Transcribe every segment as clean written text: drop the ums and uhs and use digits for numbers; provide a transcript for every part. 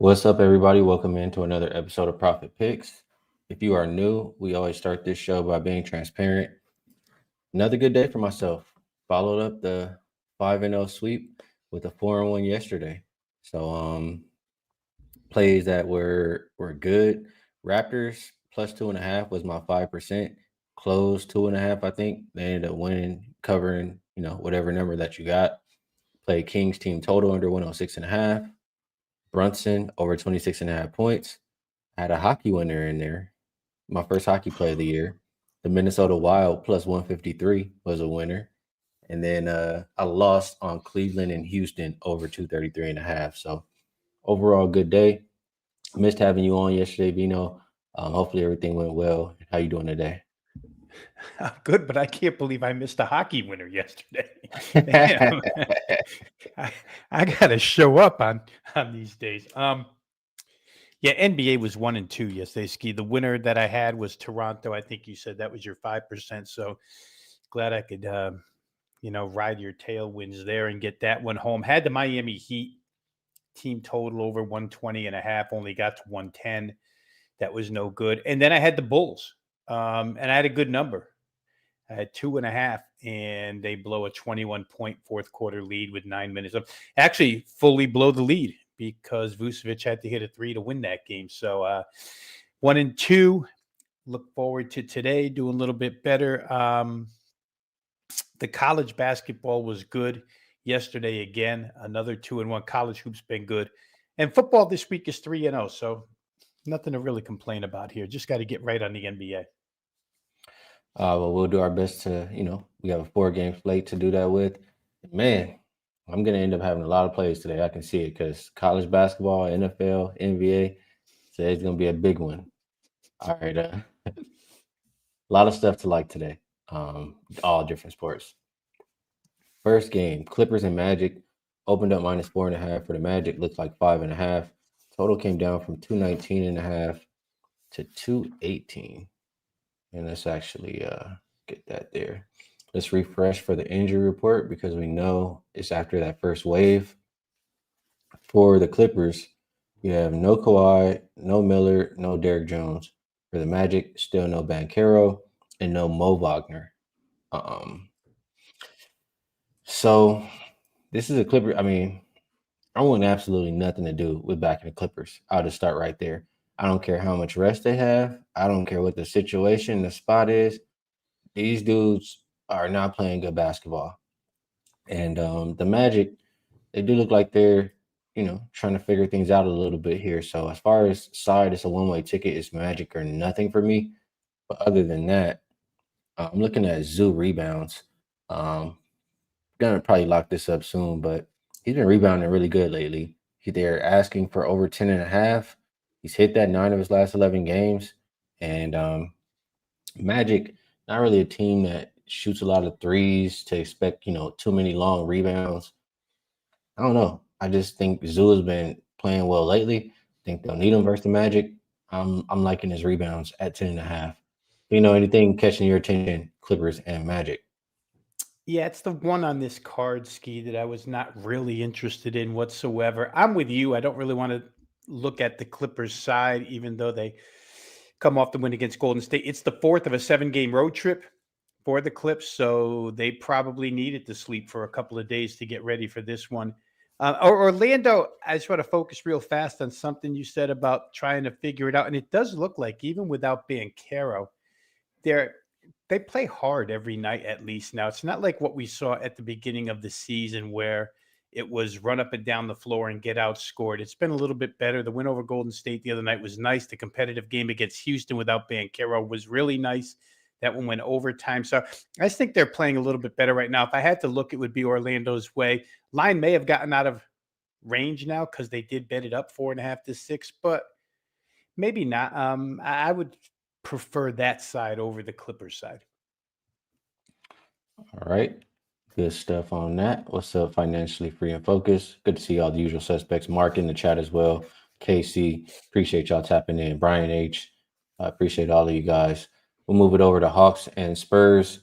What's up, everybody? Welcome into another episode of Profit Picks. If you are new, we always start this show by being transparent. Another good day for myself. Followed up the 5-0 sweep with a 4-1 yesterday. So plays that were good. Raptors plus 2.5 was my 5%. Closed 2.5, I think. They ended up winning, covering, whatever number that you got. Played Kings team total under 106.5. Brunson over 26.5 points. I had a hockey winner in there. My first hockey play of the year. The Minnesota Wild plus 153 was a winner. And then I lost on Cleveland and Houston over 233.5. So overall, good day. Missed having you on yesterday, Veno. Hopefully everything went well. How you doing today? I'm good, but I can't believe I missed a hockey winner yesterday. Damn. I gotta show up on these days. Yeah, NBA was 1-2 yesterday. Skee. The winner that I had was Toronto. I think you said that was your 5%. So glad I could ride your tailwinds there and get that one home. Had the Miami Heat team total over 120.5, only got to 110. That was no good. And then I had the Bulls. And I had a good number. I had 2.5, and they blow a 21-point fourth quarter lead with 9 minutes. Actually, fully blow the lead because Vucevic had to hit a 3 to win that game. So 1-2. Look forward to today, doing a little bit better. The college basketball was good yesterday again. Another 2-1. College hoops been good. And football this week is 3-0. So nothing to really complain about here. Just got to get right on the NBA. Well, we'll do our best to, we have a 4-game slate to do that with. Man, I'm going to end up having a lot of plays today. I can see it because college basketball, NFL, NBA, today's going to be a big one. All right. A lot of stuff to like today. All different sports. First game, Clippers and Magic opened up minus 4.5 for the Magic. Looks like 5.5. Total came down from 219.5 to 218. And let's actually get that there. Let's refresh for the injury report because we know it's after that first wave. For the Clippers, you have no Kawhi, no Miller, no Derrick Jones. For the Magic, still no Banchero and no Mo Wagner. So this is a Clipper. I mean, I want absolutely nothing to do with backing the Clippers. I'll just start right there. I don't care how much rest they have. I don't care what the situation, the spot is. These dudes are not playing good basketball. And the Magic, they do look like they're, trying to figure things out a little bit here. So as far as side, it's a one-way ticket. It's Magic or nothing for me. But other than that, I'm looking at Zoo rebounds. Gonna probably lock this up soon, but he's been rebounding really good lately. They're asking for over 10.5. He's hit that 9 of his last 11 games. And Magic, not really a team that shoots a lot of threes to expect, too many long rebounds. I don't know. I just think Zoo has been playing well lately. I think they'll need him versus the Magic. I'm liking his rebounds at 10.5. Anything catching your attention, Clippers and Magic? Yeah, it's the one on this card, Skee, that I was not really interested in whatsoever. I'm with you. I don't really want to look at the Clippers side, even though they come off the win against Golden State. It's the fourth of a 7-game road trip for the Clips, so they probably needed to sleep for a couple of days to get ready for this one. Orlando, I just want to focus real fast on something you said about trying to figure it out. And it does look like, even without Banchero, they play hard every night at least now. It's not like what we saw at the beginning of the season where it was run up and down the floor and get outscored. It's been a little bit better. The win over Golden State the other night was nice. The competitive game against Houston without Banchero was really nice. That one went overtime. So I just think they're playing a little bit better right now. If I had to look, it would be Orlando's way. Line may have gotten out of range now because they did bet it up 4.5 to 6, but maybe not. I would prefer that side over the Clippers side. All right. Good stuff on that. What's up, Financially Free and Focused? Good to see all the usual suspects. Mark in the chat as well. KC, appreciate y'all tapping in. Brian H, I appreciate all of you guys. We'll move it over to Hawks and Spurs.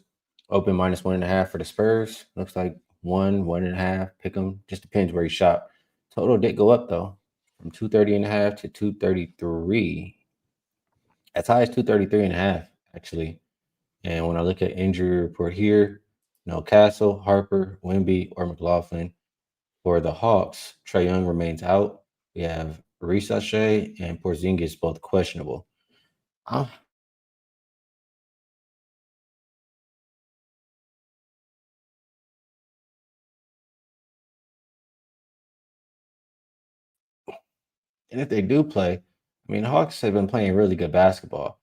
Open minus 1.5 for the Spurs. Looks like 1.5. Pick them. Just depends where you shop. Total did go up though. from 230.5 to 233. As high as 233.5, actually. And when I look at injury report here, Castle, Harper, Wimby, or McLaughlin. For the Hawks, Trae Young remains out. We have Risashe and Porzingis both questionable. Uh, and if they do play, I mean, the Hawks have been playing really good basketball.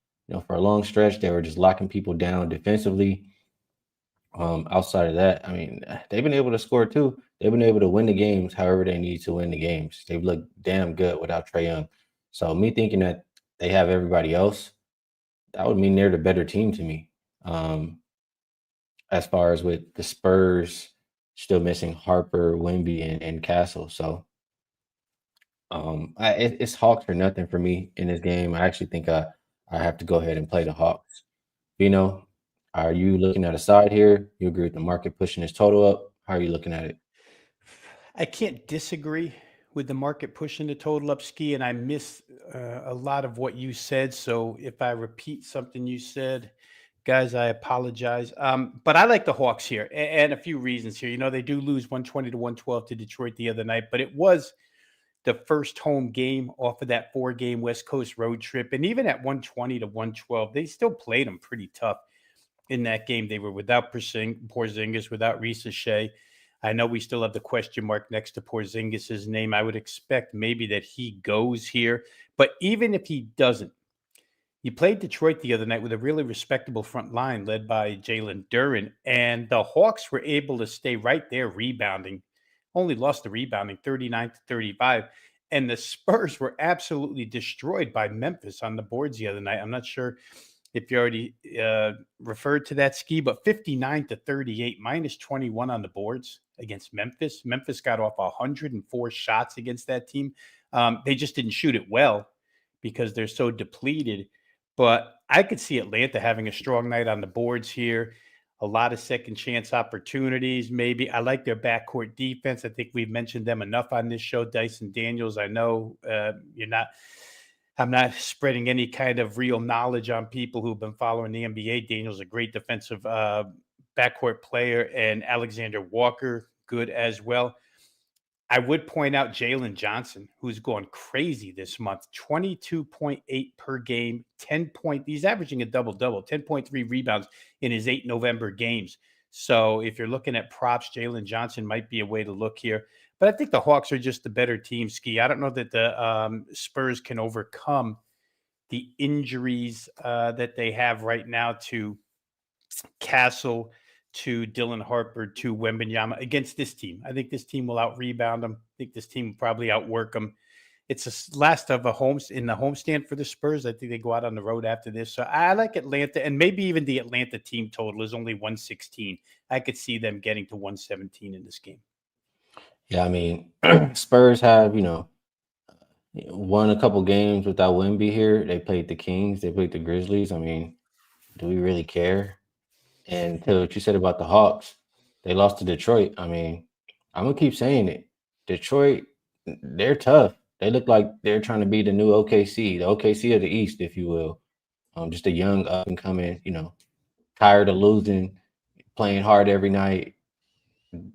For a long stretch, they were just locking people down defensively. Outside of that, I mean, they've been able to score too. They've been able to win the games however they need to win the games. They've looked damn good without Trae Young. So me thinking that they have everybody else, that would mean they're the better team to me. As far as with the Spurs still missing Harper, Wimby, and Castle. So it's Hawks or nothing for me in this game. I actually think I have to go ahead and play the Hawks. Vino, are you looking at a side here? You agree with the market pushing its total up? How are you looking at it? I can't disagree with the market pushing the total up, Ski, and I miss a lot of what you said. So if I repeat something you said, guys, I apologize. But I like the Hawks here, and a few reasons here. They do lose 120 to 112 to Detroit the other night, but it was the first home game off of that 4-game West Coast road trip. And even at 120 to 112, they still played them pretty tough in that game. They were without Porzingis, without Risa Shea. I know we still have the question mark next to Porzingis' name. I would expect maybe that he goes here. But even if he doesn't, you played Detroit the other night with a really respectable front line led by Jalen Duren, and the Hawks were able to stay right there rebounding. Only lost the rebounding 39 to 35. And the Spurs were absolutely destroyed by Memphis on the boards the other night. I'm not sure if you already referred to that, Ski, but 59 to 38, minus 21 on the boards against Memphis. Memphis got off 104 shots against that team. They just didn't shoot it well because they're so depleted. But I could see Atlanta having a strong night on the boards here. A lot of second chance opportunities, maybe. I like their backcourt defense. I think we've mentioned them enough on this show. Dyson Daniels, I know I'm not spreading any kind of real knowledge on people who've been following the NBA. Daniels, a great defensive backcourt player, and Alexander Walker, good as well. I would point out Jalen Johnson, who's going crazy this month, 22.8 per game, 10 point. He's averaging a double-double, 10.3 rebounds in his 8 November games. So if you're looking at props, Jalen Johnson might be a way to look here. But I think the Hawks are just the better team, Ski. I don't know that the Spurs can overcome the injuries that they have right now to Castle, to Dylan Harper, to Wembanyama against this team. I think this team will out-rebound them. I think this team will probably outwork them. It's a last of a homes in the homestand for the Spurs. I think they go out on the road after this. So I like Atlanta, and maybe even the Atlanta team total is only 116. I could see them getting to 117 in this game. Yeah, I mean, Spurs have, won a couple games without Wimby here. They played the Kings, they played the Grizzlies. I mean, do we really care? And to what you said about the Hawks, they lost to Detroit. I mean, I'm gonna keep saying it. Detroit, they're tough. They look like they're trying to be the new OKC, the OKC of the East, if you will. Just a young up and coming, tired of losing, playing hard every night,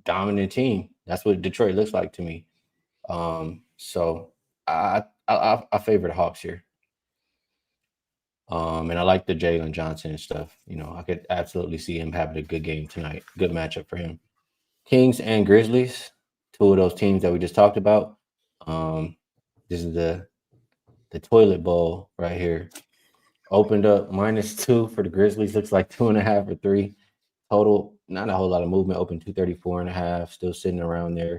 dominant team. That's what Detroit looks like to me. So I favor the Hawks here. And I like the Jalen Johnson and stuff. I could absolutely see him having a good game tonight. Good matchup for him. Kings and Grizzlies, two of those teams that we just talked about. This is the toilet bowl right here. Opened up -2 for the Grizzlies. Looks like 2.5 or 3 total. Not a whole lot of movement. Open 234.5. Still sitting around there.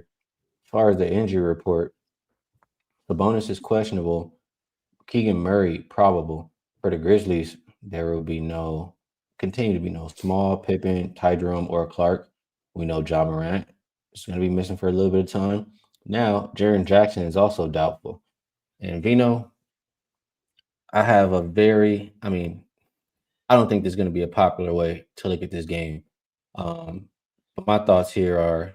As far as the injury report, the bonus is questionable. Keegan Murray probable. For the Grizzlies, there will continue to be no Small, Pippen, Ty Jerome, or Clark. We know Ja Morant is going to be missing for a little bit of time. Now, Jaren Jackson is also doubtful. And Vino, I don't think there's going to be a popular way to look at this game. But my thoughts here are,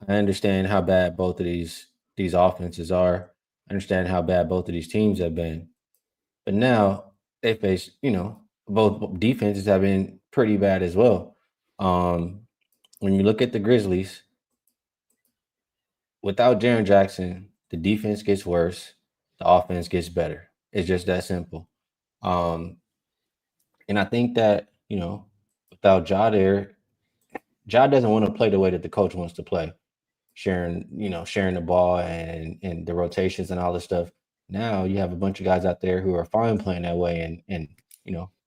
I understand how bad both of these these offenses are. I understand how bad both of these teams have been. But now they face, both defenses have been pretty bad as well. Um, when you look at the Grizzlies, without Jaren Jackson, the defense gets worse, the offense gets better. It's just that simple. Um, and I think that, without Ja there, Ja doesn't want to play the way that the coach wants to play, sharing the ball and the rotations and all this stuff. Now you have a bunch of guys out there who are fine playing that way and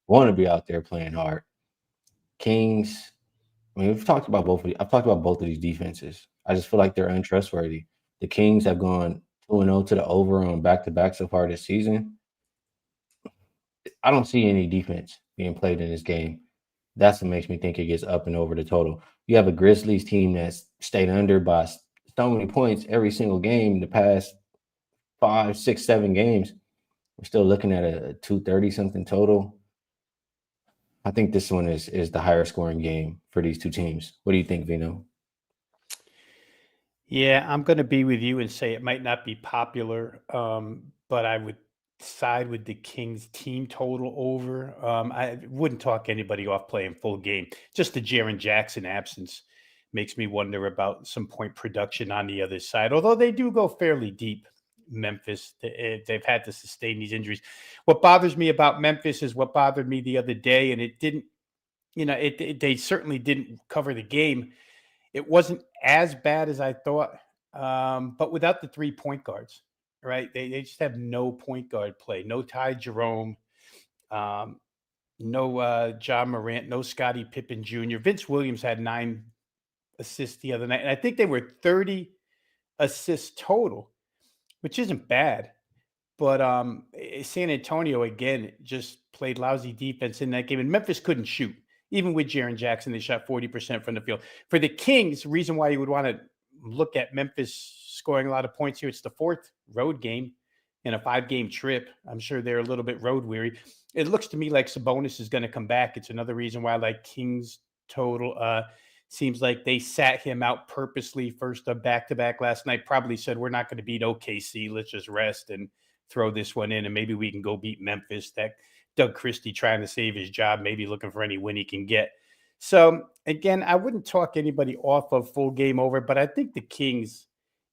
want to be out there playing hard. Kings, I mean, I've talked about both of these defenses. I just feel like they're untrustworthy. The Kings have gone 2-0 to the over on back-to-back so far this season. I don't see any defense being played in this game. That's what makes me think it gets up and over the total. You have a Grizzlies team that's stayed under by so many points every single game the past 5, 6, 7 games. We're still looking at a 230 something total. I think this one is the higher scoring game for these two teams. What do you think, Vino? Yeah, I'm going to be with you and say it might not be popular, but I would side with the Kings team total over. I wouldn't talk anybody off playing full game. Just the Jaren Jackson absence makes me wonder about some point production on the other side, although they do go fairly deep. Memphis, they've had to sustain these injuries. What bothers me about Memphis is what bothered me the other day, and it didn't, they certainly didn't cover the game. It wasn't as bad as I thought, but without the 3 point guards, right? They just have no point guard play. No Ty Jerome, um, no John Morant, no Scottie Pippen Jr. Vince Williams had 9 assists the other night, and I think they were 30 assists total, which isn't bad. But San Antonio again just played lousy defense in that game, and Memphis couldn't shoot. Even with Jaren Jackson, they shot 40% from the field. For the Kings, reason why you would want to look at Memphis scoring a lot of points here, it's the 4th road game in a 5-game trip. I'm sure they're a little bit road weary. It looks to me like Sabonis is going to come back. It's another reason why I like Kings total. Seems like they sat him out purposely first back-to-back last night. Probably said, we're not going to beat OKC. Let's just rest and throw this one in, and maybe we can go beat Memphis. That Doug Christie trying to save his job, maybe looking for any win he can get. So again, I wouldn't talk anybody off of full game over, but I think the Kings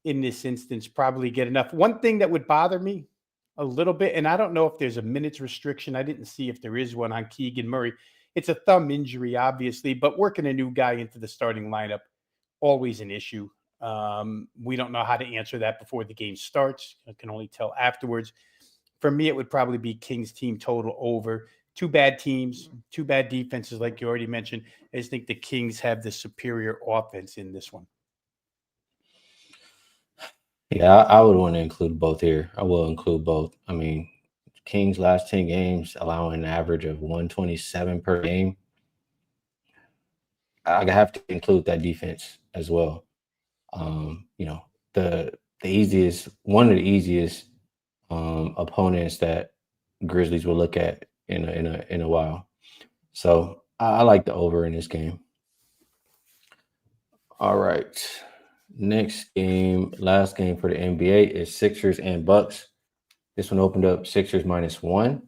in this instance probably get enough. One thing that would bother me a little bit, and I don't know if there's a minutes restriction. I didn't see if there is one on Keegan Murray. It's a thumb injury, obviously, but working a new guy into the starting lineup, always an issue. We don't know how to answer that before the game starts. I can only tell afterwards. For me, it would probably be Kings team total over. 2 bad teams, 2 bad defenses, like you already mentioned. I just think the Kings have the superior offense in this one. Yeah, I would want to include both here. I will include both. I mean, Kings last 10 games allowing an average of 127 per game. I have to include that defense as well. The one of the easiest opponents that Grizzlies will look at in a while. So I like the over in this game. All right. Next game, last game for the NBA is Sixers and Bucks. This one opened up Sixers -1.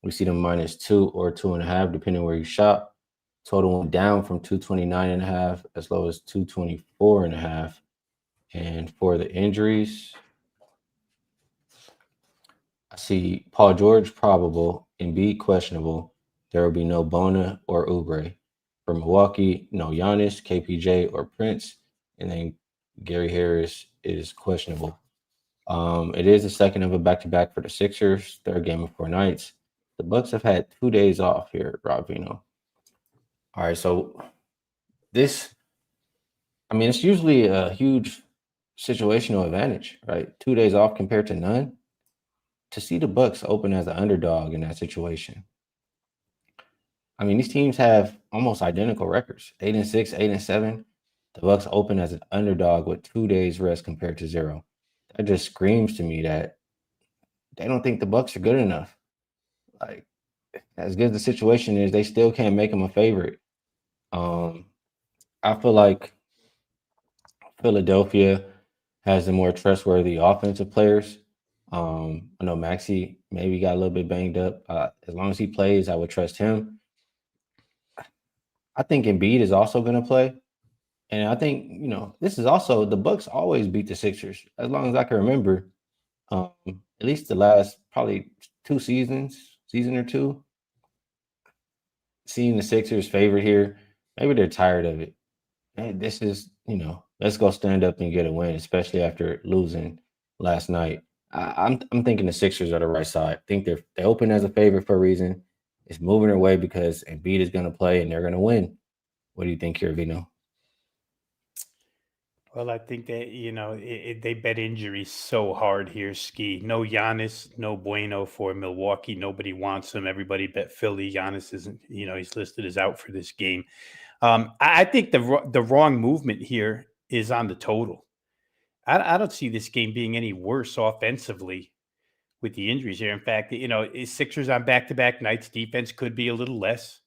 We see them -2 or 2.5, depending where you shop. Total went down from 229.5 as low as 224.5. And for the injuries, I see Paul George probable, Embiid questionable. There will be no Bona or Oubre. For Milwaukee, no Giannis, KPJ, or Prince. And then Gary Harris is questionable. It is the second of a back-to-back for the Sixers, third game of 4 nights. The Bucks have had 2 days off here, Rob Veno. All right, so it's usually a huge situational advantage, right? 2 days off compared to none. To see the Bucks open as an underdog in that situation. I mean, these teams have almost identical records, 8-6, 8-7. The Bucks open as an underdog with 2 days rest compared to 0. That just screams to me that they don't think the Bucks are good enough. Like, as good as the situation is, they still can't make them a favorite. I feel like Philadelphia has the more trustworthy offensive players. I know Maxi maybe got a little bit banged up. As long as he plays, I would trust him. I think Embiid is also going to play. And I think, this is also the Bucks always beat the Sixers as long as I can remember. At least the last probably 2 seasons, season or two, seeing the Sixers favored here. Maybe they're tired of it. Hey, this is, let's go stand up and get a win, especially after losing last night. I'm thinking the Sixers are the right side. I think they open as a favorite for a reason. It's moving their way because Embiid is going to play and they're going to win. What do you think here, Vino? Well, I think that, they bet injuries so hard here, Skee. No Giannis, no bueno for Milwaukee. Nobody wants him. Everybody bet Philly. Giannis isn't, he's listed as out for this game. I think the wrong movement here is on the total. I don't see this game being any worse offensively with the injuries here. In fact, Sixers on back-to-back nights, defense could be a little less.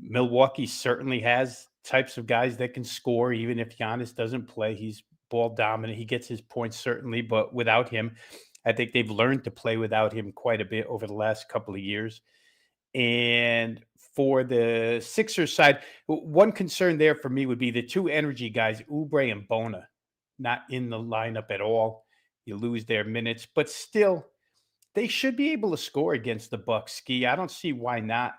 Milwaukee certainly has types of guys that can score, even if Giannis doesn't play. He's ball dominant. He gets his points, certainly, but without him, I think they've learned to play without him quite a bit over the last couple of years. And for the Sixers side, one concern there for me would be the two energy guys, Oubre and Bona, not in the lineup at all. You lose their minutes, but still, they should be able to score against the Bucks. Skee, I don't see why not.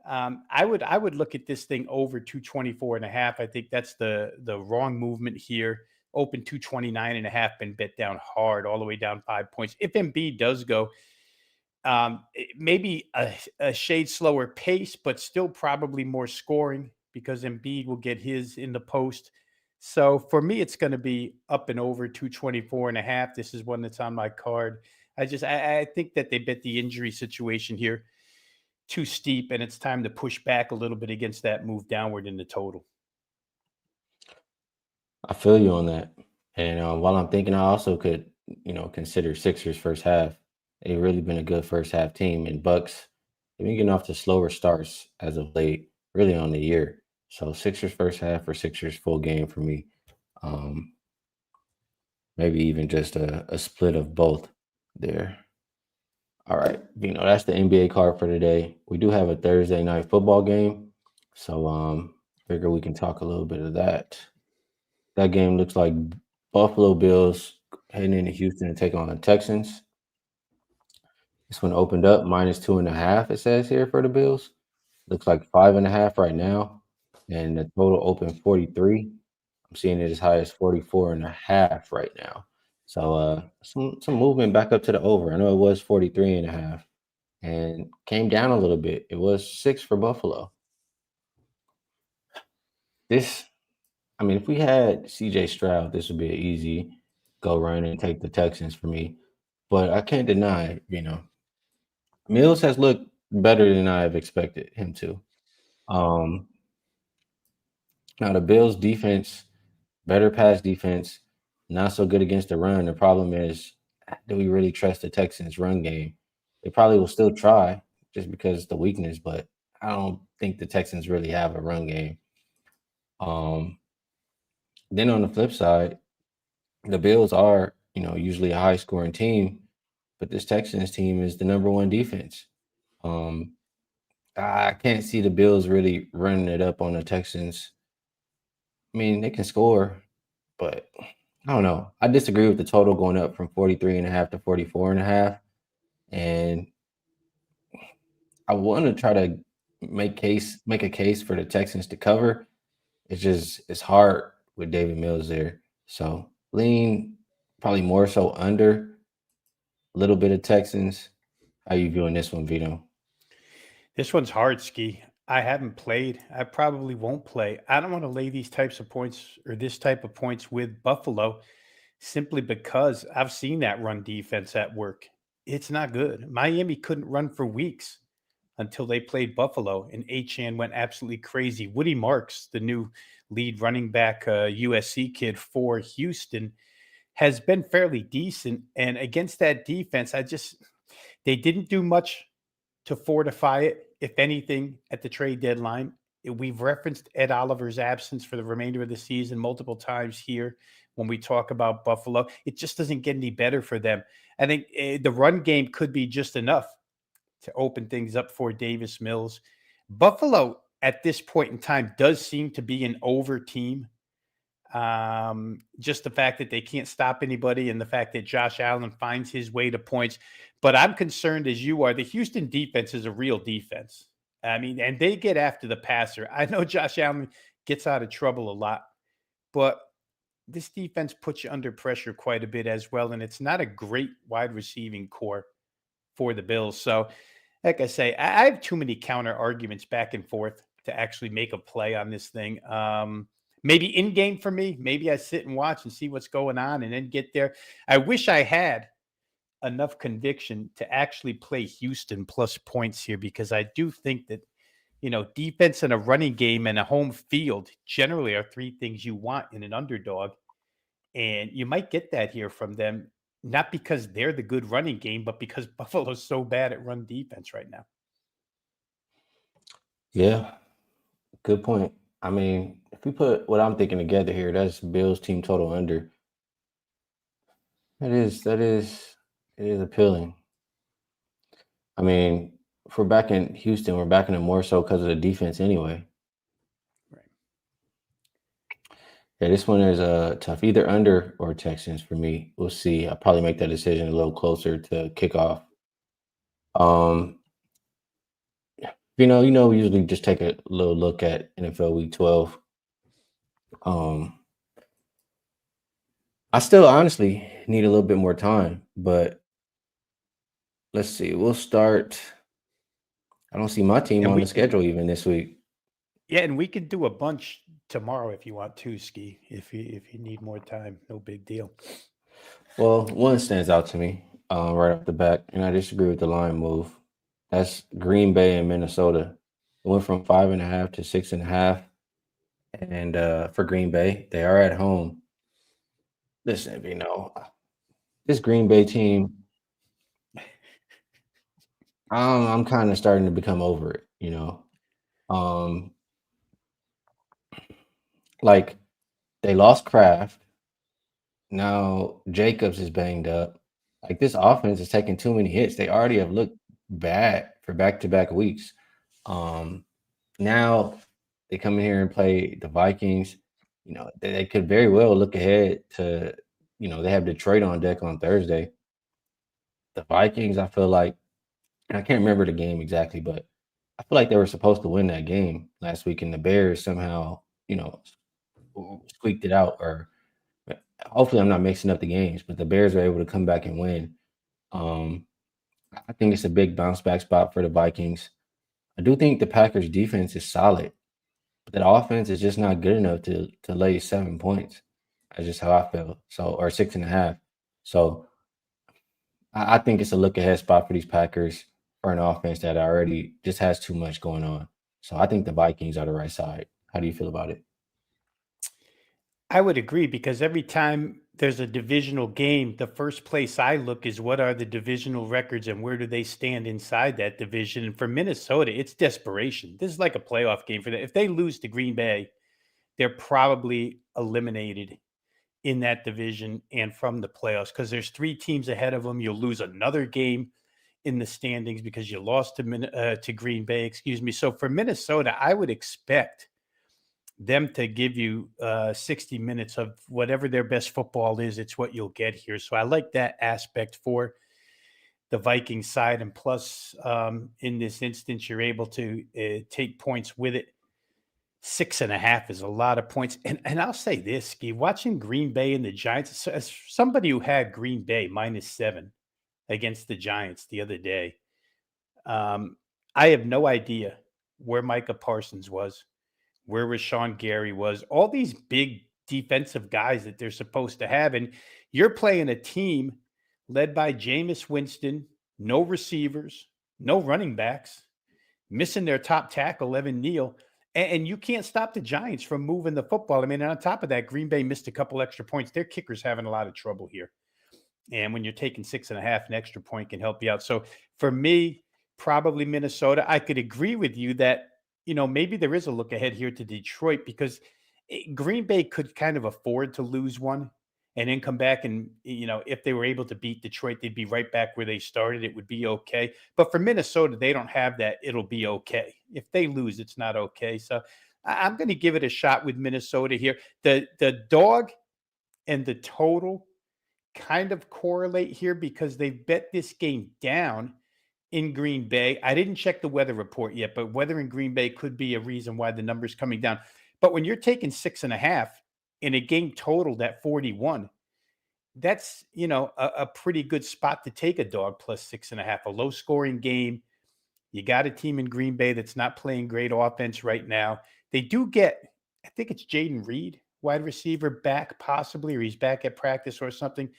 I would look at this thing over 224.5. I think that's the wrong movement here. Open 229.5, been bet down hard, all the way down 5 points. If Embiid does go, maybe a shade slower pace, but still probably more scoring because Embiid will get his in the post. So for me, it's going to be up and over 224.5. This is one that's on my card. I think that they bet the injury situation here too steep, and it's time to push back a little bit against that move downward in the total. I feel you on that. And while I'm thinking, I also could, consider Sixers first half. They've really been a good first half team, and Bucks they've been getting off to slower starts as of late, really on the year. So Sixers first half or Sixers full game for me. Um, Maybe even just a split of both there. All right, that's the NBA card for today. We do have a Thursday night football game, so figure we can talk a little bit of that. That game looks like Buffalo Bills heading into Houston to take on the Texans. This one opened up -2.5. It says here for the Bills. Looks like 5.5 right now, and the total open 43. I'm seeing it as high as 44.5 right now. So some movement back up to the over. I know it was 43.5 and came down a little bit. It was 6 for Buffalo. This, I mean, if we had CJ Stroud, this would be an easy go run and take the Texans for me. But I can't deny, Mills has looked better than I have expected him to. Um, Now the Bills defense, better pass defense, not so good against the run. The problem is, do we really trust the Texans run game? They probably will still try just because it's the weakness, but I don't think the Texans really have a run game. Um, then on the flip side, the Bills are, usually a high scoring team, but this Texans team is the number one defense. Um, I can't see the Bills really running it up on the Texans. I mean, they can score, but I don't know. I disagree with the total going up from 43.5 to 44.5. And I want to try to make a case for the Texans to cover. It's hard with David Mills there. So lean probably more so under a little bit of Texans. How you viewing this one, Vito? This one's hard, Skee. I haven't played. I probably won't play. I don't want to lay these types of points or this type of points with Buffalo simply because I've seen that run defense at work. It's not good. Miami couldn't run for weeks until they played Buffalo, and Achan went absolutely crazy. Woody Marks, the new lead running back USC kid for Houston, has been fairly decent. And against that defense, they didn't do much to fortify it, if anything, at the trade deadline. We've referenced Ed Oliver's absence for the remainder of the season multiple times here. when we talk about Buffalo. It just doesn't get any better for them. I think the run game could be just enough to open things up for Davis Mills. Buffalo at this point in time does seem to be an over team. Just the fact that they can't stop anybody and the fact that Josh Allen finds his way to points. But I'm concerned as you are. The Houston defense is a real defense. I mean, and they get after the passer. I know Josh Allen gets out of trouble a lot, but this defense puts you under pressure quite a bit as well. And it's not a great wide receiving core for the Bills. So, like I say, I have too many counter arguments back and forth to actually make a play on this thing. Maybe in game for me. Maybe I sit and watch and see what's going on and then get there. I wish I had enough conviction to actually play Houston plus points here, because I do think that, defense and a running game and a home field generally are three things you want in an underdog. And you might get that here from them, not because they're the good running game, but because Buffalo's so bad at run defense right now. Yeah, good point. I mean, if we put what I'm thinking together here, that's Bills team total under. It is appealing. I mean, if we're back in Houston, we're backing it more so because of the defense anyway. Right. Yeah, this one is tough. Either under or Texans for me. We'll see. I'll probably make that decision a little closer to kickoff. We usually just take a little look at NFL Week 12. I still honestly need a little bit more time, but let's see. We'll start. I don't see my team And on the we schedule even this week. and we can do a bunch tomorrow if you want to, Skee. If you need more time, no big deal. Well, one stands out to me right off the bat, and I disagree with the line move. That's Green Bay and Minnesota. It went from 5.5 to 6.5. And for Green Bay, they are at home. Listen, this Green Bay team, I'm kind of starting to become over it. Um, like they lost Kraft. Now Jacobs is banged up. Like this offense is taking too many hits. They already have looked bad for back-to-back weeks. Now they come in here and play the Vikings. They could very well look ahead to, they have Detroit on deck on Thursday. The Vikings, I feel like, and I can't remember the game exactly, but I feel like they were supposed to win that game last week, and the Bears somehow, squeaked it out. Or hopefully, I'm not mixing up the games, but the Bears are able to come back and win. Um, I think it's a big bounce back spot for the Vikings. I do think the Packers defense is solid, but that offense is just not good enough to lay 7 points. That's just how I feel. So, or 6.5. So I think it's a look ahead spot for these Packers for an offense that already just has too much going on. So I think the Vikings are the right side. How do you feel about it? I would agree, because every time there's a divisional game, the first place I look is what are the divisional records and where do they stand inside that division. And for Minnesota, it's desperation. This is like a playoff game for them. If they lose to Green Bay, they're probably eliminated in that division and from the playoffs, because there's three teams ahead of them. You'll lose another game in the standings because you lost to Green Bay. Excuse me. So for Minnesota, I would expect them to give you 60 minutes of whatever their best football is. It's what you'll get here. So I like that aspect for the Vikings side. And plus, in this instance, you're able to take points with it. 6.5 is a lot of points. And I'll say this, Skee, watching Green Bay and the Giants, as somebody who had Green Bay -7 against the Giants the other day, I have no idea where Micah Parsons was, where Rashawn Gary was, all these big defensive guys that they're supposed to have. And you're playing a team led by Jameis Winston, no receivers, no running backs, missing their top tackle, Evan Neal. And you can't stop the Giants from moving the football. I mean, on top of that, Green Bay missed a couple extra points. Their kicker's having a lot of trouble here. And when you're taking 6.5, an extra point can help you out. So for me, probably Minnesota. I could agree with you that, maybe there is a look ahead here to Detroit, because Green Bay could kind of afford to lose one and then come back and, if they were able to beat Detroit, they'd be right back where they started. It would be okay. But for Minnesota, they don't have that. It'll be okay. If they lose, it's not okay. So I'm going to give it a shot with Minnesota here. The dog and the total kind of correlate here because they bet this game down in Green Bay. I didn't check the weather report yet, but weather in Green Bay could be a reason why the number's coming down. But when you're taking 6.5 in a game totaled at 41, that's, a pretty good spot to take a dog plus 6.5, a low scoring game. You got a team in Green Bay that's not playing great offense right now. They do get, I think it's Jaden Reed, wide receiver, back possibly, or he's back at practice or something.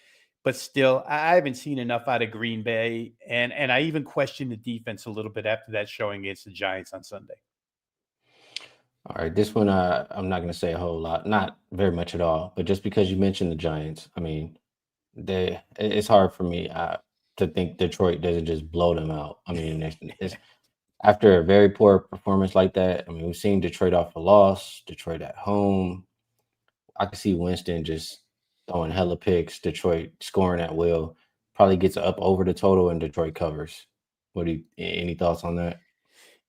But still, I haven't seen enough out of Green Bay. And I even questioned the defense a little bit after that showing against the Giants on Sunday. All right, this one I'm not going to say a whole lot, not very much at all. But just because you mentioned the Giants, I mean, it's hard for me to think Detroit doesn't just blow them out. I mean, it's after a very poor performance like that. I mean, we've seen Detroit off a loss, Detroit at home. I could see Winston just throwing hella picks, Detroit scoring at will, probably gets up over the total, and Detroit covers. Any thoughts on that?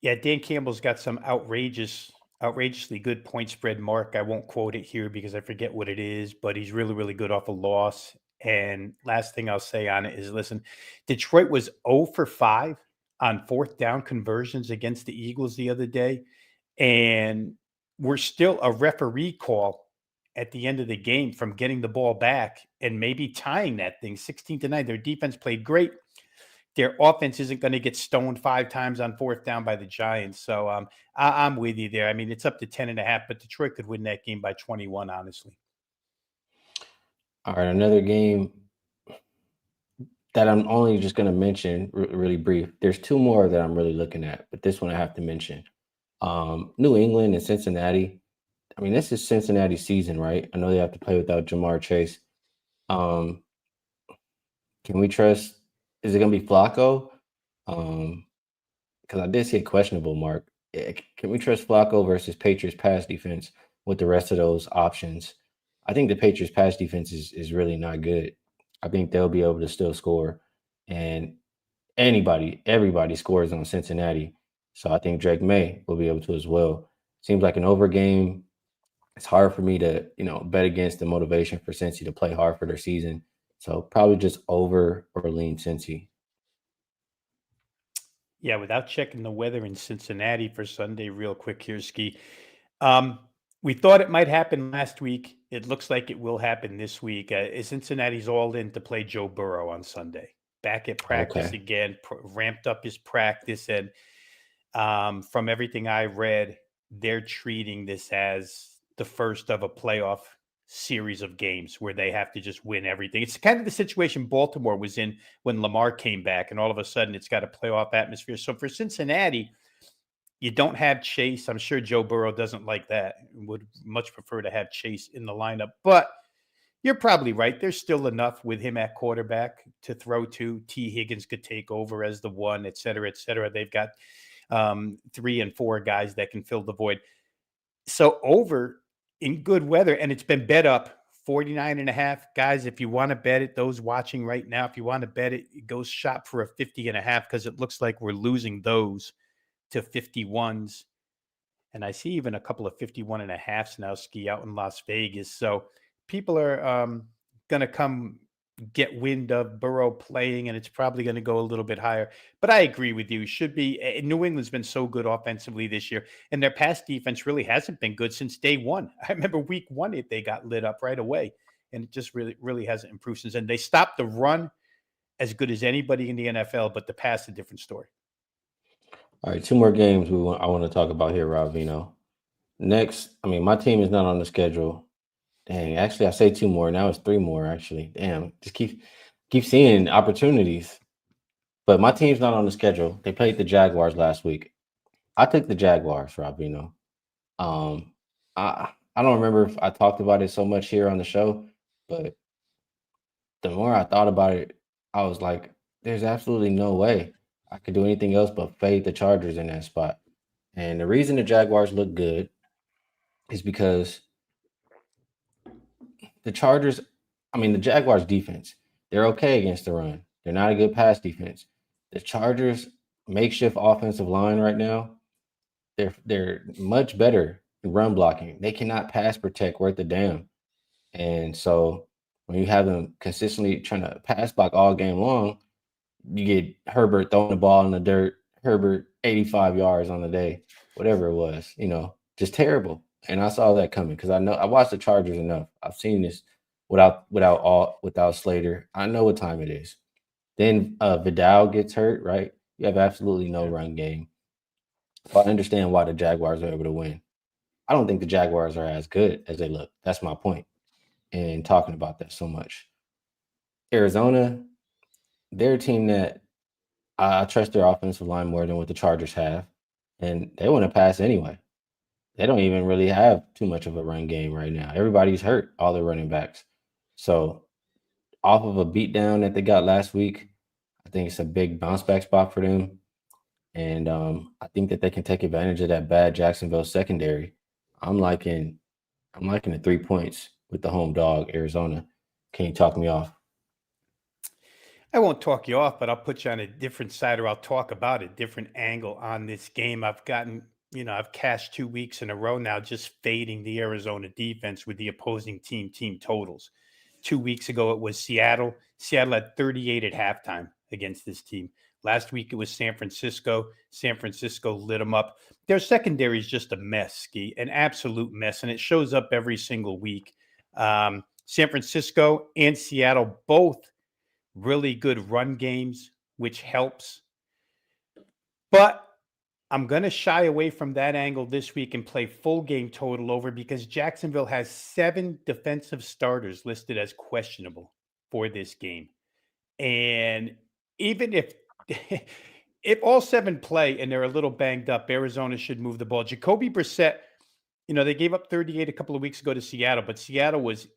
Yeah, Dan Campbell's got some outrageously good point spread mark. I won't quote it here because I forget what it is, but he's really, really good off a loss. And last thing I'll say on it is, listen, Detroit was 0 for 5 on fourth down conversions against the Eagles the other day. And we're still a referee call at the end of the game from getting the ball back and maybe tying that thing 16-9. Their defense played great. Their offense isn't going to get stoned 5 times on fourth down by the Giants. So I'm with you there. I mean, it's up to 10.5, but Detroit could win that game by 21, honestly. All right, another game that I'm only just going to mention really brief. There's two more that I'm really looking at, but this one I have to mention. New England and Cincinnati. I mean, this is Cincinnati's season, right? I know they have to play without Jamar Chase. Um, can we trust? Is it going to be Flacco? Because I did see a questionable mark. Can we trust Flacco versus Patriots pass defense with the rest of those options? I think the Patriots pass defense is really not good. I think they'll be able to still score, and everybody scores on Cincinnati. So I think Drake May will be able to as well. Seems like an over game. It's hard for me to, bet against the motivation for Cincy to play hard for their season. So probably just over or lean Cincy. Yeah, without checking the weather in Cincinnati for Sunday, real quick here, Skee. We thought it might happen last week. It looks like it will happen this week. Cincinnati's all in to play Joe Burrow on Sunday. Back at practice Okay. again, ramped up his practice. And from everything I read, they're treating this as the first of a playoff series of games where they have to just win everything. It's kind of the situation Baltimore was in when Lamar came back, and all of a sudden it's got a playoff atmosphere. So for Cincinnati, you don't have Chase. I'm sure Joe Burrow doesn't like that. Would much prefer to have Chase in the lineup. But you're probably right. There's still enough with him at quarterback to throw to. T. Higgins could take over as the one, et cetera, et cetera. They've got 3 and 4 guys that can fill the void. So over in good weather, and it's been bet up 49.5. Guys, if you want to bet it, those watching right now, if you want to bet it, go shop for a 50.5 because it looks like we're losing those to 51s. And I see even a couple of 51.5s now, Skee, out in Las Vegas. So people are going to come get wind of Burrow playing, and it's probably going to go a little bit higher. But I agree with you. Should be. New England's been so good offensively this year, and their pass defense really hasn't been good since day one. I remember week 1, they got lit up right away, and it just really, really hasn't improved since then. They stopped the run as good as anybody in the NFL, but the pass, a different story. All right, two more games I want to talk about here, Rob Veno. Next, I mean, my team is not on the schedule. Dang, actually, I say two more. Now it's three more. Actually, damn, just keep seeing opportunities. But my team's not on the schedule. They played the Jaguars last week. I took the Jaguars, Rob Veno. Um, I don't remember if I talked about it so much here on the show, but the more I thought about it, I was like, there's absolutely no way I could do anything else but fade the Chargers in that spot. And the reason the Jaguars look good is because the Chargers I mean, the Jaguars defense, they're okay against the run. They're not a good pass defense. The Chargers makeshift offensive line right now, they're much better in run blocking. They cannot pass protect worth a damn. And so when you have them consistently trying to pass block all game long, you get Herbert throwing the ball in the dirt, Herbert 85 yards on the day, whatever it was, just terrible. And I saw that coming because I watched the Chargers enough. I've seen this without Slater. I know what time it is. Then Vidal gets hurt, right? You have absolutely no run game. So I understand why the Jaguars are able to win. I don't think the Jaguars are as good as they look. That's my point in talking about that so much. Arizona, they're a team that I trust their offensive line more than what the Chargers have, and they want to pass anyway. They don't even really have too much of a run game right now. Everybody's hurt, all the running backs. So, off of a beatdown that they got last week, I think it's a big bounce back spot for them. And I think that they can take advantage of that bad Jacksonville secondary. I'm liking the 3 points with the home dog, Arizona. Can you talk me off? I won't talk you off, but I'll put you on a different side, or I'll talk about a different angle on this game. I've cashed 2 weeks in a row now just fading the Arizona defense with the opposing team totals. 2 weeks ago, it was Seattle. Seattle had 38 at halftime against this team. Last week, it was San Francisco. San Francisco lit them up. Their secondary is just a mess, Skee, an absolute mess, and it shows up every single week. San Francisco and Seattle both really good run games, which helps. But I'm going to shy away from that angle this week and play full game total over because Jacksonville has 7 defensive starters listed as questionable for this game. And even if if all 7 play and they're a little banged up, Arizona should move the ball. Jacoby Brissett, they gave up 38 a couple of weeks ago to Seattle, but Seattle was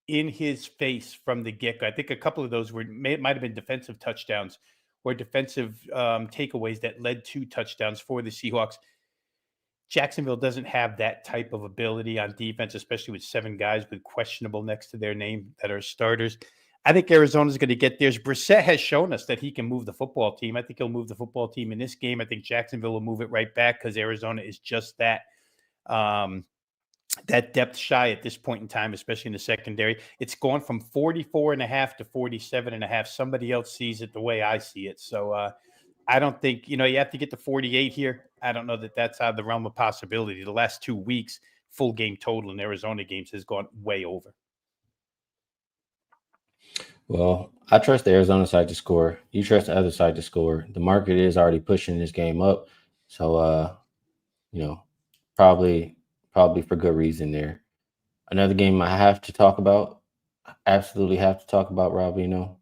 in his face from the get-go. I think a couple of those might have been defensive touchdowns or defensive takeaways that led to touchdowns for the Seahawks. Jacksonville doesn't have that type of ability on defense, especially with 7 guys with questionable next to their name that are starters. I think Arizona's going to get theirs. Brissett has shown us that he can move the football team. I think he'll move the football team in this game. I think Jacksonville will move it right back because Arizona is just that depth shy at this point in time, especially in the secondary. It's gone from 44.5 to 47.5. Somebody else sees it the way I see it. So I don't think, you have to get to 48 here. I don't know that that's out of the realm of possibility. The last 2 weeks, full game total in Arizona games has gone way over. Well, I trust the Arizona side to score. You trust the other side to score. The market is already pushing this game up. So, probably for good reason there. Another game I have to talk about, absolutely have to talk about, Rob Veno.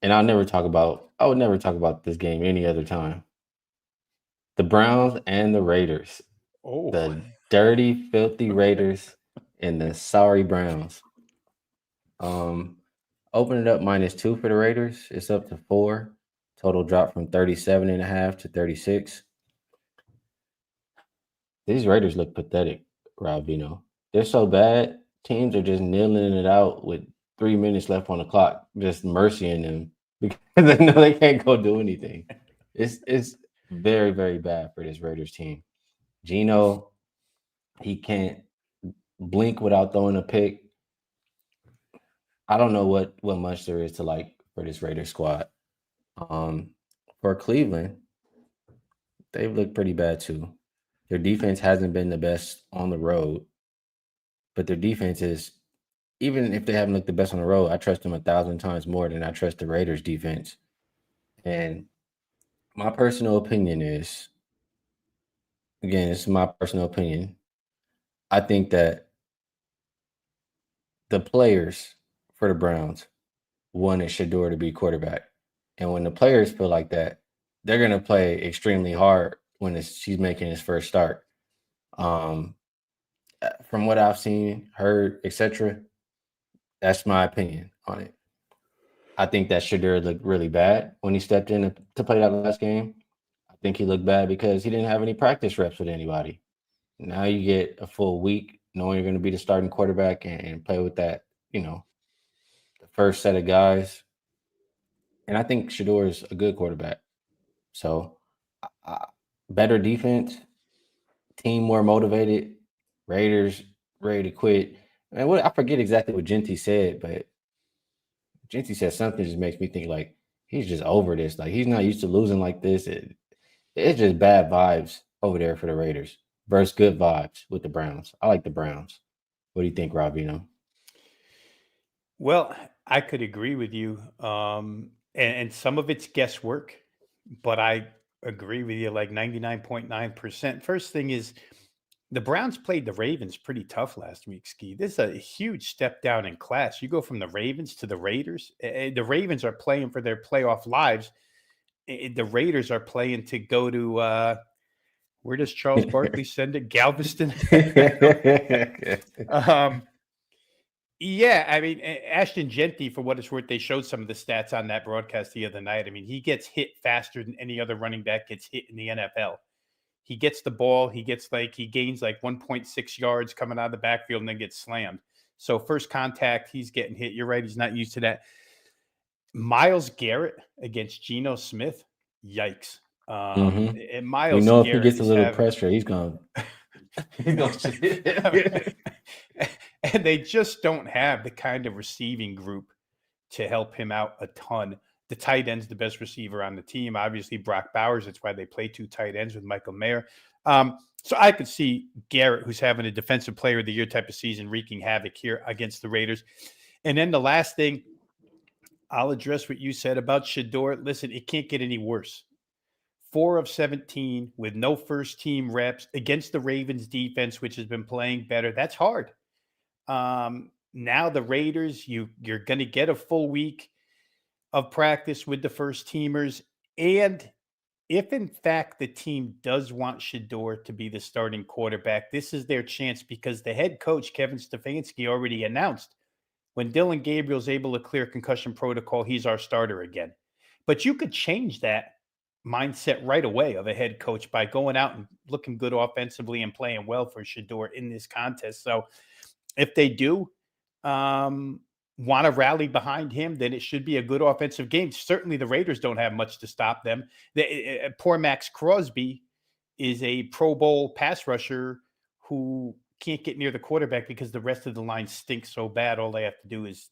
And I would never talk about this game any other time. The Browns and the Raiders. Oh, The dirty, filthy Raiders and the sorry Browns. Open it up -2 for the Raiders. It's up to 4. Total drop from 37.5 to 36. These Raiders look pathetic, Rob Veno. They're so bad. Teams are just kneeling it out with 3 minutes left on the clock, just mercying them because they know they can't go do anything. It's very, very bad for this Raiders team. Geno, he can't blink without throwing a pick. I don't know what much there is to like for this Raiders squad. For Cleveland, they've looked pretty bad too. Their defense hasn't been the best on the road, but their defense is, even if they haven't looked the best on the road, I trust them 1,000 times more than I trust the Raiders defense. And my personal opinion is, again, this is my personal opinion. I think that the players for the Browns wanted Shador to be quarterback. And when the players feel like that, they're going to play extremely hard when he's making his first start. From what I've seen, heard, etc., that's my opinion on it. I think that Shador looked really bad when he stepped in to play that last game. I think he looked bad because he didn't have any practice reps with anybody. Now you get a full week knowing you're going to be the starting quarterback and play with that the first set of guys, and I think Shador is a good quarterback. So, better defense, team more motivated, Raiders ready to quit. And I forget exactly what Genty said, but Genty said something that just makes me think like he's just over this. Like he's not used to losing like this. It's just bad vibes over there for the Raiders versus good vibes with the Browns. I like the Browns. What do you think, Rob Veno? Well, I could agree with you. And some of it's guesswork, but I agree with you like 99.9%. First thing is the Browns played the Ravens pretty tough last week, Ski. This is a huge step down in class. You go from the Ravens to the Raiders. The Ravens are playing for their playoff lives. The Raiders are playing to go to where does Charles Barkley send it? Galveston. um, yeah, I mean, Ashton Genty, for what it's worth, they showed some of the stats on that broadcast the other night. I mean, he gets hit faster than any other running back gets hit in the NFL. He gets the ball, he gains like 1.6 yards coming out of the backfield and then gets slammed. So first contact, he's getting hit. You're right, he's not used to that. Myles Garrett against Geno Smith, yikes. Mm-hmm. And We Myles know if he Garrett gets a is little having pressure, he's gonna and they just don't have the kind of receiving group to help him out a ton. The tight end's the best receiver on the team. Obviously, Brock Bowers. That's why they play two tight ends with Michael Mayer. So I could see Garrett, who's having a defensive player of the year type of season, wreaking havoc here against the Raiders. And then the last thing, I'll address what you said about Shador. Listen, it can't get any worse. 4 of 17 with no first team reps against the Ravens defense, which has been playing better. That's hard. Now the Raiders, you're going to get a full week of practice with the first teamers. And if in fact the team does want Shador to be the starting quarterback, this is their chance because the head coach, Kevin Stefanski, already announced when Dylan Gabriel's able to clear concussion protocol, he's our starter again. But you could change that mindset right away of a head coach by going out and looking good offensively and playing well for Shador in this contest. So if they do want to rally behind him, then it should be a good offensive game. Certainly the Raiders don't have much to stop them. Poor Max Crosby is a Pro Bowl pass rusher who can't get near the quarterback because the rest of the line stinks so bad. All they have to do is,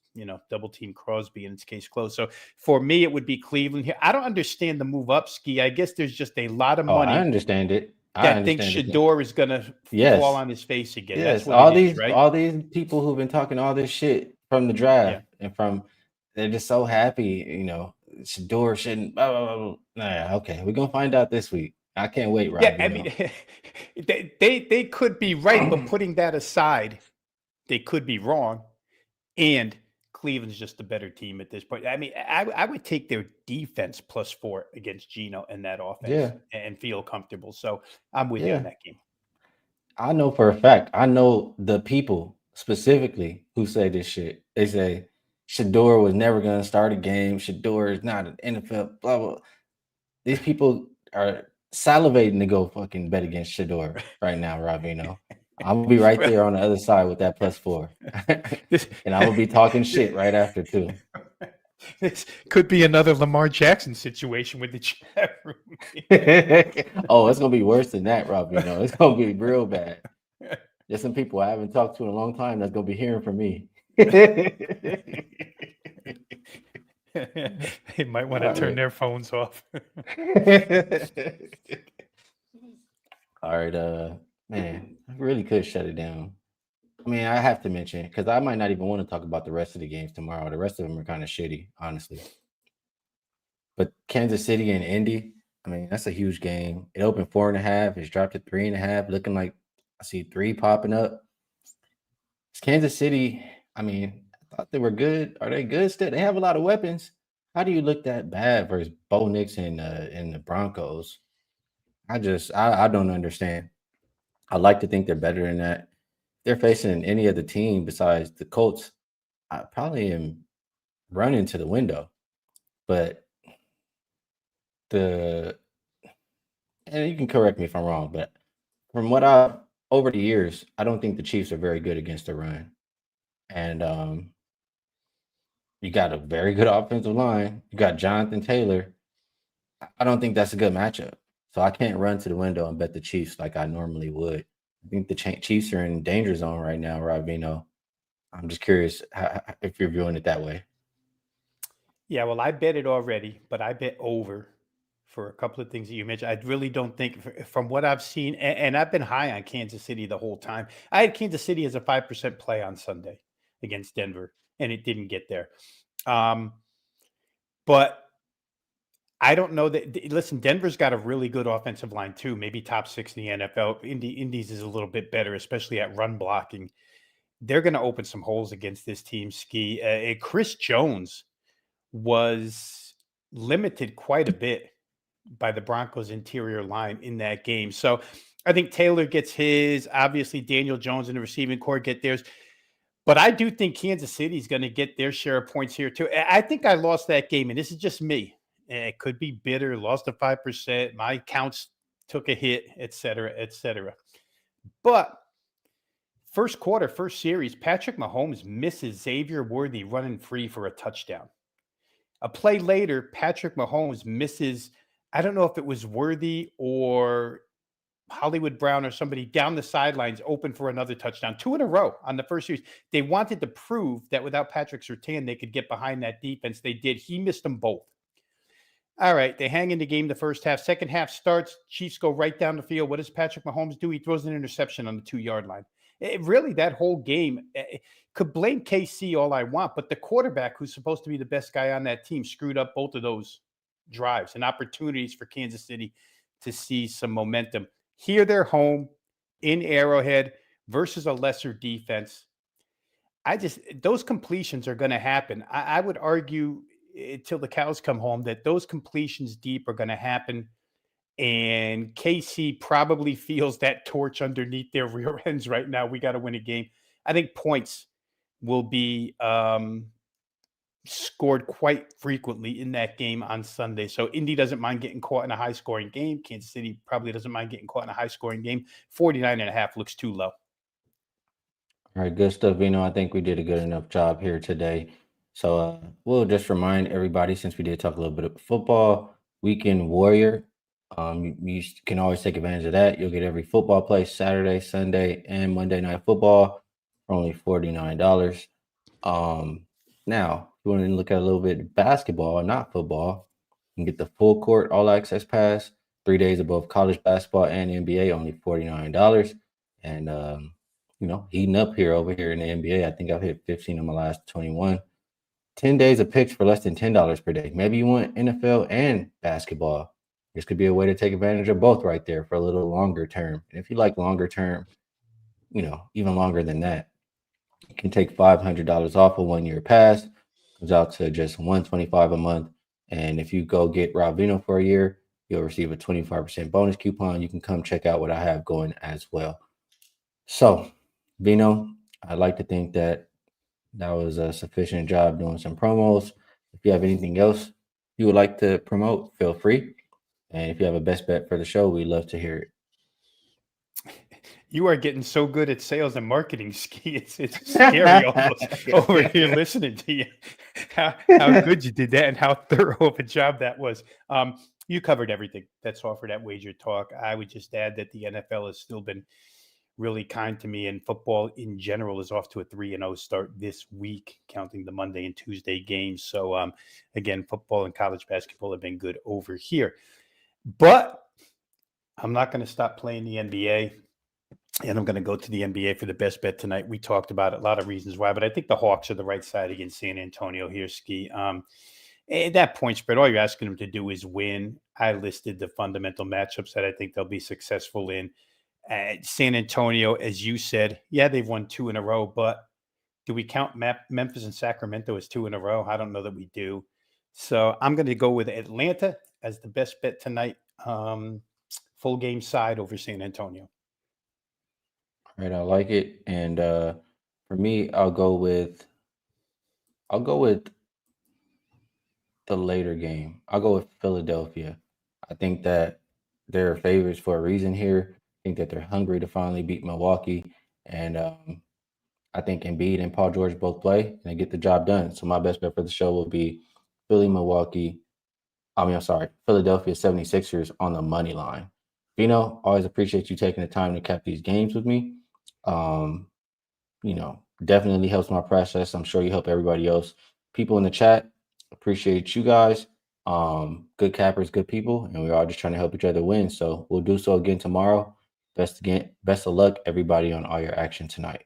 double team Crosby and it's case closed. So for me, it would be Cleveland here. I don't understand the move up, Ski. I guess there's just a lot of Oh, I money understand it. I that thinks understand it. Shador is going to fall Yes. on his face again. Yes. That's what it is, right? All these people who've been talking all this shit from the Yeah. draft they're just so happy, Shador shouldn't okay. We're gonna find out this week. I can't wait, Rob. Yeah, I mean, they could be right, but putting that aside, they could be wrong. And Cleveland's just a better team at this point. I mean, I would take their defense +4 against Geno and that offense and feel comfortable. So I'm with you on that game. I know for a fact. I know the people specifically who say this shit. They say Shador was never going to start a game. Shador is not an NFL. Blah blah. These people are salivating to go fucking bet against Shador right now, Rob Veno. I'm gonna be right there on the other side with that +4, and I'm gonna be talking shit right after too. This could be another Lamar Jackson situation with the chat room. Oh, it's gonna be worse than that, Rob. It's gonna be real bad. There's some people I haven't talked to in a long time that's gonna be hearing from me. They might want to turn their phones off. All right, man, I really could shut it down. I mean, I have to mention because I might not even want to talk about the rest of the games tomorrow. The rest of them are kind of shitty, honestly. But Kansas City and Indy, I mean, that's a huge game. It opened 4.5. It's dropped to 3.5, looking like I see 3 popping up. It's Kansas City. I mean, I thought they were good. Are they good still? They have a lot of weapons. How do you look that bad versus Bo Nix and the Broncos? I don't understand. I like to think they're better than that. They're facing any other team besides the Colts. I probably am running to the window, but and you can correct me if I'm wrong, but from what over the years, I don't think the Chiefs are very good against the run. And You got a very good offensive line. You got Jonathan Taylor. I don't think that's a good matchup. So I can't run to the window and bet the Chiefs like I normally would. I think the Chiefs are in danger zone right now, Rob Veno. I'm just curious if you're viewing it that way. Yeah, well, I bet it already, but I bet over for a couple of things that you mentioned. I really don't think, from what I've seen, and I've been high on Kansas City the whole time. I had Kansas City as a 5% play on Sunday against Denver, and it didn't get there. But I don't know that. Listen, Denver's got a really good offensive line too, maybe top 6 in the NFL. Indy's is a little bit better, especially at run blocking. They're going to open some holes against this team, Skee. Chris Jones was limited quite a bit by the Broncos' interior line in that game. So I think Taylor gets his. Obviously, Daniel Jones and the receiving core get theirs. But I do think Kansas City is going to get their share of points here, too. I think I lost that game, and this is just me. It could be bitter, lost to 5%. My counts took a hit, et cetera, et cetera. But first quarter, first series, Patrick Mahomes misses Xavier Worthy running free for a touchdown. A play later, Patrick Mahomes misses, I don't know if it was Worthy or Hollywood Brown or somebody down the sidelines open for another touchdown, 2 in a row on the first series. They wanted to prove that without Patrick Surtain, they could get behind that defense. They did. He missed them both. All right, they hang in the game the first half. Second half starts. Chiefs go right down the field. What does Patrick Mahomes do? He throws an interception on the 2-yard line. Really, that whole game, could blame KC all I want, but the quarterback, who's supposed to be the best guy on that team, screwed up both of those drives and opportunities for Kansas City to see some momentum. Here they're home in Arrowhead versus a lesser defense. Those completions are going to happen. I would argue till the cows come home that those completions deep are going to happen. And KC probably feels that torch underneath their rear ends right now. We got to win a game. I think points will be scored quite frequently in that game on Sunday. So Indy doesn't mind getting caught in a high-scoring game. Kansas City probably doesn't mind getting caught in a high-scoring game. 49.5 looks too low. All right, good stuff, Vino. I think we did a good enough job here today. So we'll just remind everybody, since we did talk a little bit of football, Weekend Warrior. You can always take advantage of that. You'll get every football play Saturday, Sunday, and Monday Night Football for only $49. Now, if you want to look at a little bit of basketball, not football, you can get the full court all access pass, 3 days above college basketball and NBA, only $49. And heating up here over here in the NBA. I think I've hit 15 of my last 21. 10 days of picks for less than $10 per day. Maybe you want NFL and basketball. This could be a way to take advantage of both right there for a little longer term. And if you like longer term, even longer than that, you can take $500 off a 1-year pass. Comes out to just $125 a month. And if you go get Rob Veno for a year, you'll receive a 25% bonus coupon. You can come check out what I have going as well. So, Vino, I'd like to think that was a sufficient job doing some promos. If you have anything else you would like to promote, feel free. And if you have a best bet for the show, we'd love to hear it. You are getting so good at sales and marketing, Skee. It's scary almost over here listening to you. How good you did that and how thorough of a job that was. You covered everything that's offered at Wager Talk. I would just add that the NFL has still been really kind to me, and football in general is off to a 3-0 start this week, counting the Monday and Tuesday games. So again, football and college basketball have been good over here. But I'm not going to stop playing the NBA, and I'm going to go to the NBA for the best bet tonight. We talked about it, a lot of reasons why, but I think the Hawks are the right side against San Antonio here, Skee. At that point spread, all you're asking them to do is win. I listed the fundamental matchups that I think they'll be successful in. San Antonio, as you said, yeah, they've won 2 in a row, but do we count Memphis and Sacramento as 2 in a row? I don't know that we do. So I'm going to go with Atlanta as the best bet tonight. Full game side over San Antonio. All right, I like it. And for me, I'll go with the later game. I'll go with Philadelphia. I think that they're favorites for a reason here. I think that they're hungry to finally beat Milwaukee. And I think Embiid and Paul George both play and they get the job done. So my best bet for the show will be Philadelphia 76ers on the money line. Veno, always appreciate you taking the time to cap these games with me. Definitely helps my process. I'm sure you help everybody else. People in the chat, appreciate you guys. Good cappers, good people, and we're all just trying to help each other win. So we'll do so again tomorrow. Best of luck, everybody, on all your action tonight.